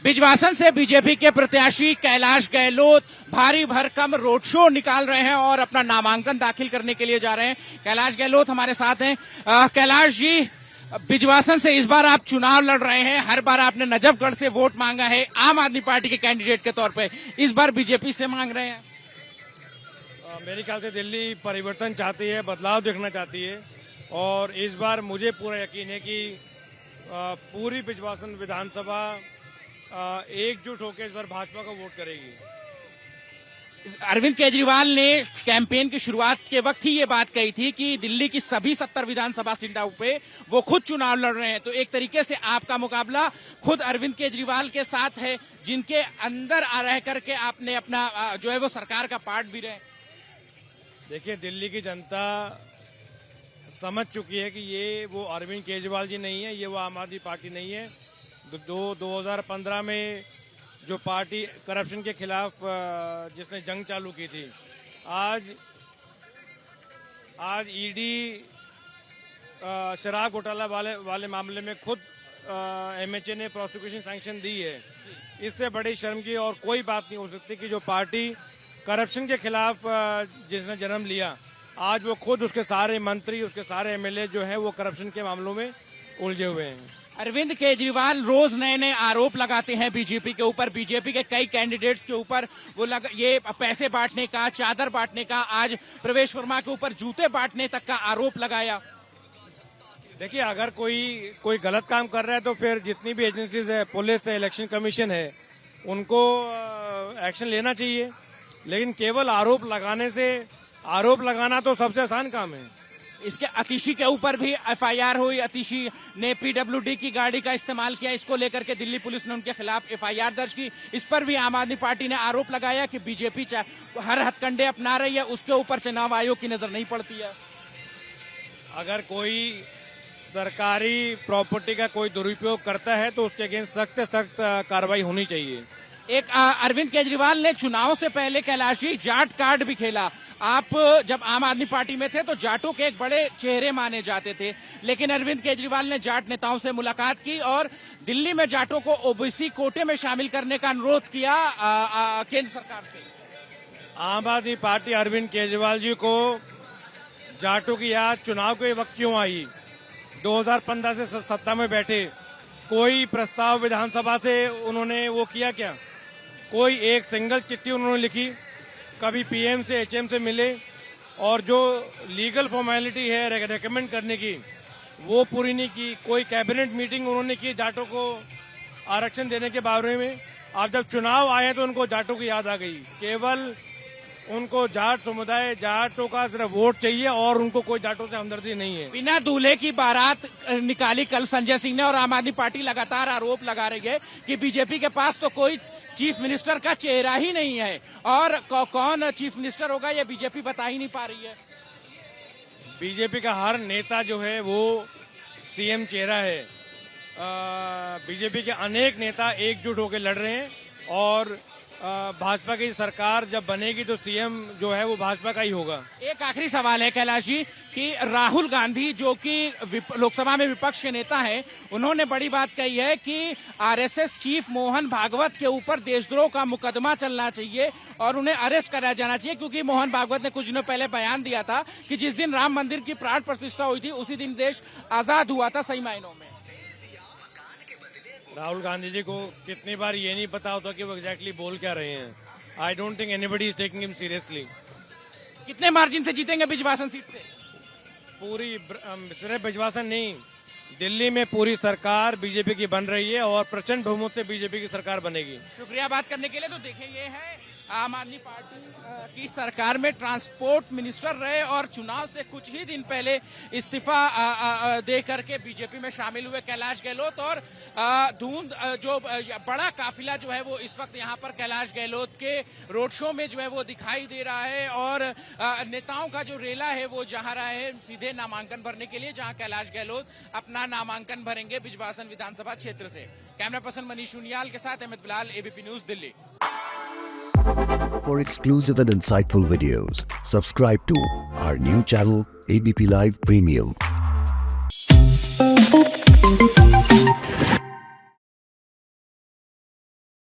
बिजवासन से बीजेपी के प्रत्याशी कैलाश गहलोत भारी भरकम रोड शो निकाल रहे हैं और अपना नामांकन दाखिल करने के लिए जा रहे हैं। कैलाश गहलोत हमारे साथ हैं। कैलाश जी, बिजवासन से इस बार आप चुनाव लड़ रहे हैं। हर बार आपने नजफगढ़ से वोट मांगा है आम आदमी पार्टी के कैंडिडेट के तौर पे, इस बार बीजेपी से मांग रहे हैं। मेरे ख्याल से दिल्ली परिवर्तन चाहती है, बदलाव देखना चाहती है और इस बार मुझे पूरा यकीन है कि पूरी बिजवासन विधानसभा एकजुट होकर इस बार भाजपा को वोट करेगी। अरविंद केजरीवाल ने कैंपेन की शुरुआत के वक्त ही ये बात कही थी कि दिल्ली की सभी 70 विधानसभा सीटों पे वो खुद चुनाव लड़ रहे हैं, तो एक तरीके से आपका मुकाबला खुद अरविंद केजरीवाल के साथ है, जिनके अंदर रह करके आपने अपना जो है वो सरकार का पार्ट भी रहे। देखिए, दिल्ली की जनता समझ चुकी है कि ये वो अरविंद केजरीवाल जी नहीं है, ये वो आम आदमी पार्टी नहीं है। 2015 में जो पार्टी करप्शन के खिलाफ जिसने जंग चालू की थी, आज ईडी शराब घोटाला वाले मामले में खुद एमएचए ने प्रोसिक्यूशन सैंक्शन दी है। इससे बड़ी शर्म की और कोई बात नहीं हो सकती कि जो पार्टी करप्शन के खिलाफ जिसने जन्म लिया, आज वो खुद उसके सारे मंत्री, उसके सारे एमएलए जो हैं वो करप्शन के मामलों में उलझे हुए हैं। अरविंद केजरीवाल रोज नए नए आरोप लगाते हैं बीजेपी के ऊपर, बीजेपी के कई कैंडिडेट्स के ऊपर वो ये पैसे बांटने का, चादर बांटने का, आज प्रवेश वर्मा के ऊपर जूते बांटने तक का आरोप लगाया। देखिए, अगर कोई गलत काम कर रहा है तो फिर जितनी भी एजेंसीज है, पुलिस है, इलेक्शन कमीशन है, उनको एक्शन लेना चाहिए। लेकिन केवल आरोप लगाना तो सबसे आसान काम है। इसके अतिशी के ऊपर भी एफआईआर हुई। अतिशी ने पीडब्ल्यूडी की गाड़ी का इस्तेमाल किया, इसको लेकर के दिल्ली पुलिस ने उनके खिलाफ एफआईआर दर्ज की। इस पर भी आम आदमी पार्टी ने आरोप लगाया कि बीजेपी हर हथकंडे अपना रही है, उसके ऊपर चुनाव आयोग की नजर नहीं पड़ती है। अगर कोई सरकारी प्रॉपर्टी का कोई दुरुपयोग करता है तो उसके अगेंस्ट सख्त सख्त कार्रवाई होनी चाहिए। एक अरविंद केजरीवाल ने चुनाव से पहले कैलाश जी जाट कार्ड भी खेला। आप जब आम आदमी पार्टी में थे तो जाटों के एक बड़े चेहरे माने जाते थे, लेकिन अरविंद केजरीवाल ने जाट नेताओं से मुलाकात की और दिल्ली में जाटों को ओबीसी कोटे में शामिल करने का अनुरोध किया केंद्र सरकार से। आम आदमी पार्टी अरविंद केजरीवाल जी को जाटों की याद चुनाव के वक्त क्यों आई? 2015 से सत्ता में बैठे, कोई प्रस्ताव विधानसभा से उन्होंने वो किया क्या? कोई एक सिंगल चिट्ठी उन्होंने लिखी? कभी पीएम से, एचएम से मिले? और जो लीगल फॉर्मेलिटी है रेकमेंड करने की, वो पूरी नहीं की। कोई कैबिनेट मीटिंग उन्होंने की जाटों को आरक्षण देने के बारे में। अब जब चुनाव आए तो उनको जाटों की याद आ गई। केवल उनको जाट समुदाय, जाटों का सिर्फ वोट चाहिए और उनको कोई जाटों से हमदर्दी नहीं है। बिना दूल्हे की बारात निकाली कल संजय सिंह ने, और आम आदमी पार्टी लगातार आरोप लगा रही है कि बीजेपी के पास तो कोई चीफ मिनिस्टर का चेहरा ही नहीं है, और कौन चीफ मिनिस्टर होगा ये बीजेपी बता ही नहीं पा रही है। बीजेपी का हर नेता जो है वो सीएम चेहरा है। बीजेपी के अनेक नेता एकजुट होकर लड़ रहे हैं और भाजपा की सरकार जब बनेगी तो सीएम जो है वो भाजपा का ही होगा। एक आखिरी सवाल है कैलाश जी कि राहुल गांधी जो कि लोकसभा में विपक्ष के नेता हैं, उन्होंने बड़ी बात कही है कि आरएसएस चीफ मोहन भागवत के ऊपर देशद्रोह का मुकदमा चलना चाहिए और उन्हें अरेस्ट कराया जाना चाहिए, क्योंकि मोहन भागवत ने कुछ दिनों पहले बयान दिया था कि जिस दिन राम मंदिर की प्राण प्रतिष्ठा हुई थी उसी दिन देश आजाद हुआ था सही मायनों में। राहुल गांधी जी को कितनी बार ये नहीं पता होता कि वो एग्जैक्टली बोल क्या रहे हैं। I don't think anybody is taking him seriously. कितने मार्जिन से जीतेंगे बिजवासन सीट से? पूरी सिर्फ बिजवासन नहीं, दिल्ली में पूरी सरकार बीजेपी की बन रही है और प्रचंड बहुमत से बीजेपी की सरकार बनेगी। शुक्रिया बात करने के लिए। तो देखें, ये है आम आदमी पार्टी की सरकार में ट्रांसपोर्ट मिनिस्टर रहे और चुनाव से कुछ ही दिन पहले इस्तीफा दे करके बीजेपी में शामिल हुए कैलाश गहलोत, और जो बड़ा काफिला जो है वो इस वक्त यहाँ पर कैलाश गहलोत के रोड शो में जो है वो दिखाई दे रहा है, और नेताओं का जो रेला है वो जा रहा है सीधे नामांकन भरने के लिए, जहाँ कैलाश गहलोत अपना नामांकन भरेंगे बिजवासन विधानसभा क्षेत्र से। कैमरा पर्सन मनीष उनियाल के साथ Ahmad Bilal, ABP News, Delhi. For exclusive and insightful videos, subscribe to our new channel, ABP Live Premium.